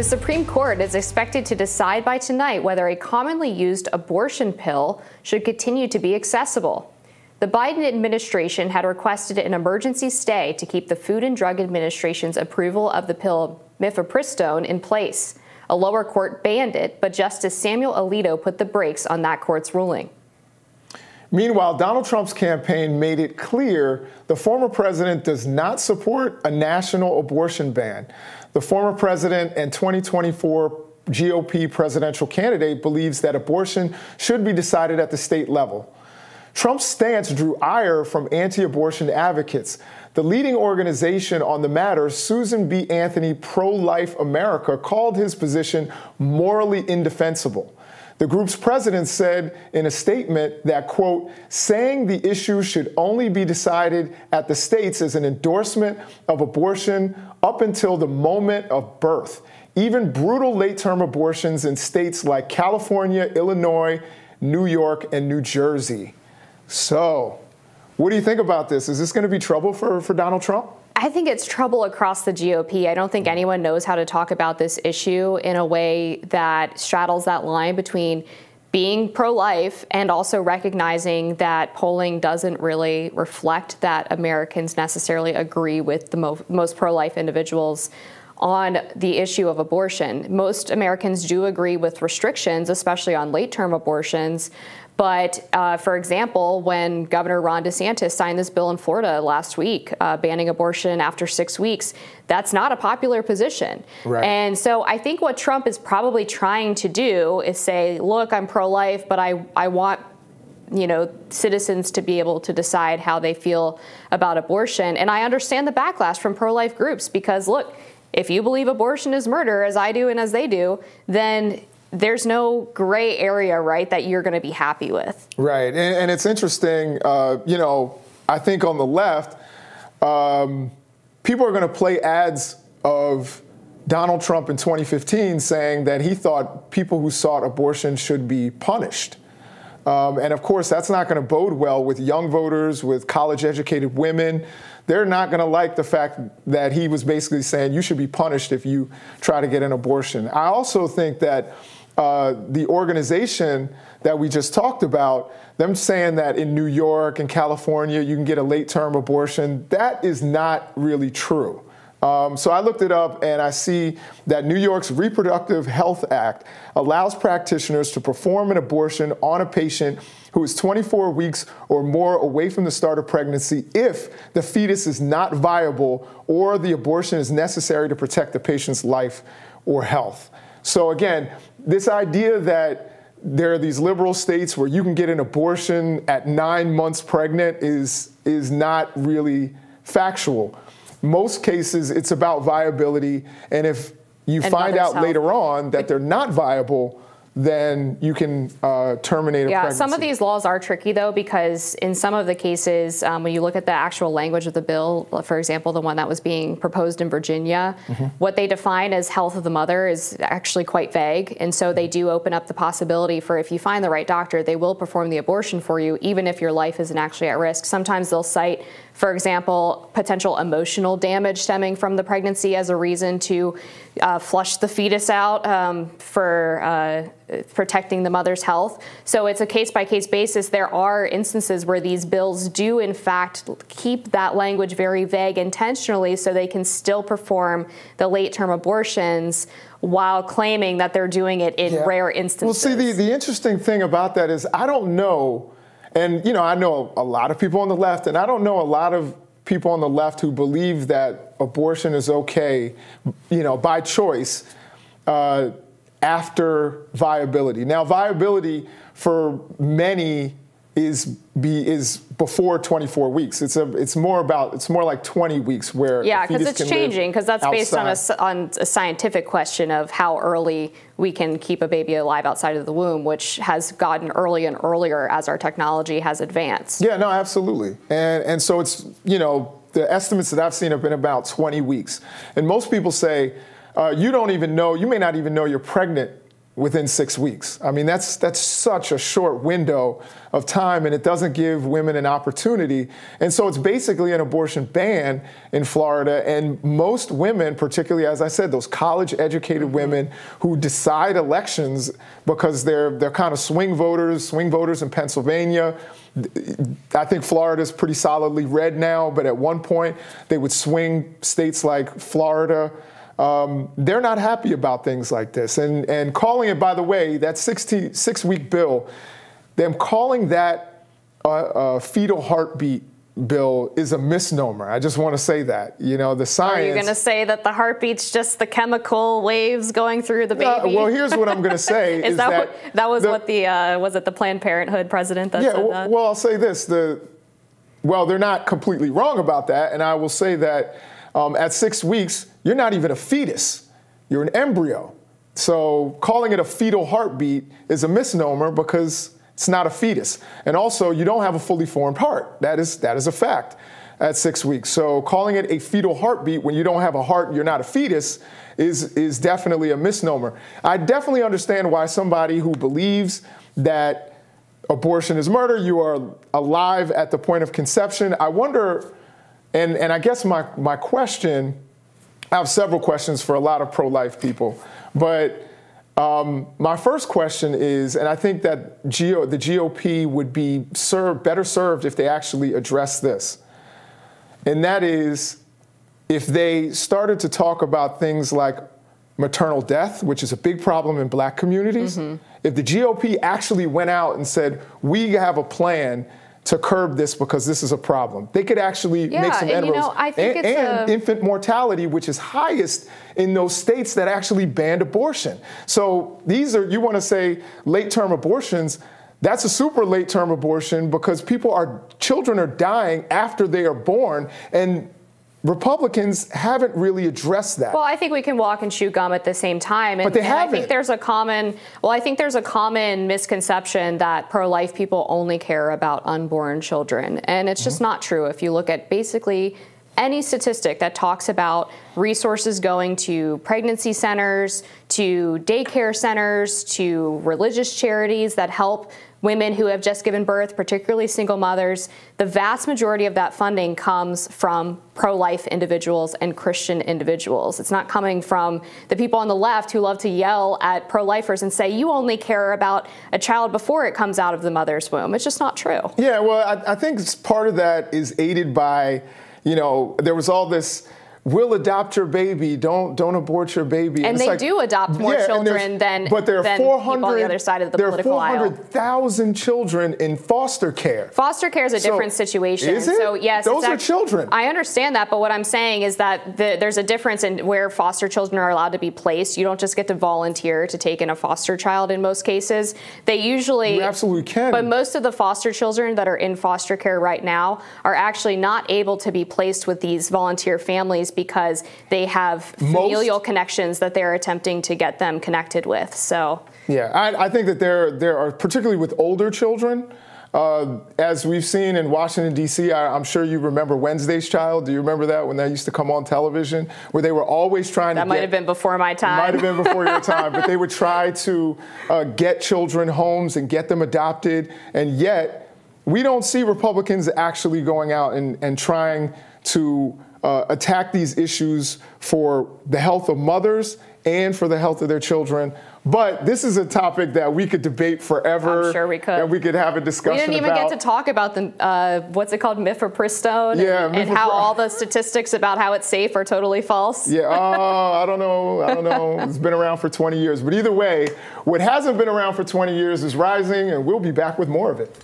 The Supreme Court is expected to decide by tonight whether a commonly used abortion pill should continue to be accessible. The Biden administration had requested an emergency stay to keep the Food and Drug Administration's approval of the pill Mifepristone in place. A lower court banned it, but Justice Samuel Alito put the brakes on that court's ruling. Meanwhile, Donald Trump's campaign made it clear the former president does not support a national abortion ban. The former president and 2024 GOP presidential candidate believes that abortion should be decided at the state level. Trump's stance drew ire from anti-abortion advocates. The leading organization on the matter, Susan B. Anthony Pro-Life America, called his position morally indefensible. The group's president said in a statement that, quote, saying the issue should only be decided at the states is an endorsement of abortion up until the moment of birth. Even brutal late-term abortions in states like California, Illinois, New York, and New Jersey. So, what do you think about this? Is this going to be trouble for Donald Trump? I think it's trouble across the GOP. I don't think anyone knows how to talk about this issue in a way that straddles that line between being pro-life and also recognizing that polling doesn't really reflect that Americans necessarily agree with the most pro-life individuals on the issue of abortion. Most Americans do agree with restrictions, especially on late-term abortions. But, for example, when Governor Ron DeSantis signed this bill in Florida last week, banning abortion after 6 weeks, that's not a popular position. Right. And so I think what Trump is probably trying to do is say, look, I'm pro-life, but I want, citizens to be able to decide how they feel about abortion. And I understand the backlash from pro-life groups because, look, if you believe abortion is murder, as I do and as they do, then there's no gray area, right, that you're going to be happy with. Right. And it's interesting, I think on the left, people are going to play ads of Donald Trump in 2015 saying that he thought people who sought abortion should be punished. And of course, that's not going to bode well with young voters, with college-educated women. They're not going to like the fact that he was basically saying you should be punished if you try to get an abortion. I also think that the organization that we just talked about, them saying that in New York and California you can get a late-term abortion, that is not really true. So I looked it up and I see that New York's Reproductive Health Act allows practitioners to perform an abortion on a patient who is 24 weeks or more away from the start of pregnancy if the fetus is not viable or the abortion is necessary to protect the patient's life or health. So again, this idea that there are these liberal states where you can get an abortion at 9 months pregnant is not really factual. Most cases, it's about viability, and if you find out later on that they're not viable, then you can terminate a pregnancy. Yeah, some of these laws are tricky, though, because in some of the cases, when you look at the actual language of the bill, for example, the one that was being proposed in Virginia, what they define as health of the mother is actually quite vague. And so they do open up the possibility for if you find the right doctor, they will perform the abortion for you, even if your life isn't actually at risk. Sometimes they'll cite, for example, potential emotional damage stemming from the pregnancy as a reason to flush the fetus out for protecting the mother's health. So it's a case-by-case basis. There are instances where these bills do, in fact, keep that language very vague intentionally so they can still perform the late-term abortions while claiming that they're doing it in rare instances. Well, see, the interesting thing about that is I don't know, and, I know a lot of people on the left, and I don't know a lot of people on the left who believe that abortion is okay, by choice, after viability. Now, viability for many is before 24 weeks. It's more like 20 weeks where because it's changing because that's based on a scientific question of how early we can keep a baby alive outside of the womb, which has gotten earlier and earlier as our technology has advanced. Yeah, no, absolutely. And so it's, the estimates that I've seen have been about 20 weeks. And most people say, you may not even know you're pregnant within 6 weeks. I mean, that's such a short window of time, and it doesn't give women an opportunity. And so it's basically an abortion ban in Florida. And most women, particularly, as I said, those college-educated women who decide elections because they're kind of swing voters in Pennsylvania. I think Florida's pretty solidly red now, but at one point they would swing states like Florida. They're not happy about things like this. And calling it, by the way, that 6-week bill, them calling that a fetal heartbeat bill is a misnomer. I just want to say that. You know, the science... Are you going to say that the heartbeat's just the chemical waves going through the baby? Well, here's what I'm going to say. Is that was the Planned Parenthood president that said that? Well, I'll say this. They're not completely wrong about that. And I will say that at 6 weeks, you're not even a fetus. You're an embryo. So calling it a fetal heartbeat is a misnomer because it's not a fetus. And also, you don't have a fully formed heart. That is a fact at 6 weeks. So calling it a fetal heartbeat when you don't have a heart and you're not a fetus is definitely a misnomer. I definitely understand why somebody who believes that abortion is murder, you are alive at the point of conception. I wonder, and I guess my question, I have several questions for a lot of pro-life people, but my first question is, and I think that the GOP would be better served if they actually address this, and that is if they started to talk about things like maternal death, which is a big problem in black communities. If the GOP actually went out and said, we have a plan to curb this because this is a problem, they could actually make some inroads. You know, I think and infant mortality, which is highest in those states that actually banned abortion. So these are, you want to say late-term abortions, that's a super late-term abortion because children are dying after they are born, and Republicans haven't really addressed that. Well, I think we can walk and chew gum at the same time. But they haven't. I think there's a common misconception that pro-life people only care about unborn children. And it's just not true. If you look at basically any statistic that talks about resources going to pregnancy centers, to daycare centers, to religious charities that help women who have just given birth, particularly single mothers, the vast majority of that funding comes from pro-life individuals and Christian individuals. It's not coming from the people on the left who love to yell at pro-lifers and say, you only care about a child before it comes out of the mother's womb. It's just not true. Yeah, well, I think part of that is aided by, there was all this, we'll adopt your baby, don't abort your baby. And they do adopt more children than people on the other side of the political aisle. There are 400,000 children in foster care. Foster care is a different situation. Is it? So yes, those are children. I understand that, but what I'm saying is that there's a difference in where foster children are allowed to be placed. You don't just get to volunteer to take in a foster child in most cases. They usually... You absolutely can. But most of the foster children that are in foster care right now are actually not able to be placed with these volunteer families because they have familial connections that they're attempting to get them connected with. So yeah, I think that there are, particularly with older children, as we've seen in Washington, D.C., I'm sure you remember Wednesday's Child. Do you remember that when that used to come on television, where they were always trying to That might have been before my time. Might have been before your time, but they would try to get children homes and get them adopted, and yet we don't see Republicans actually going out and trying to attack these issues for the health of mothers and for the health of their children. But this is a topic that we could debate forever. I'm sure we could. And we could have a discussion about. We didn't even get to talk about the, what's it called, Mifepristone? Yeah, and how all the statistics about how it's safe are totally false. Yeah, I don't know. It's been around for 20 years. But either way, what hasn't been around for 20 years is rising, and we'll be back with more of it.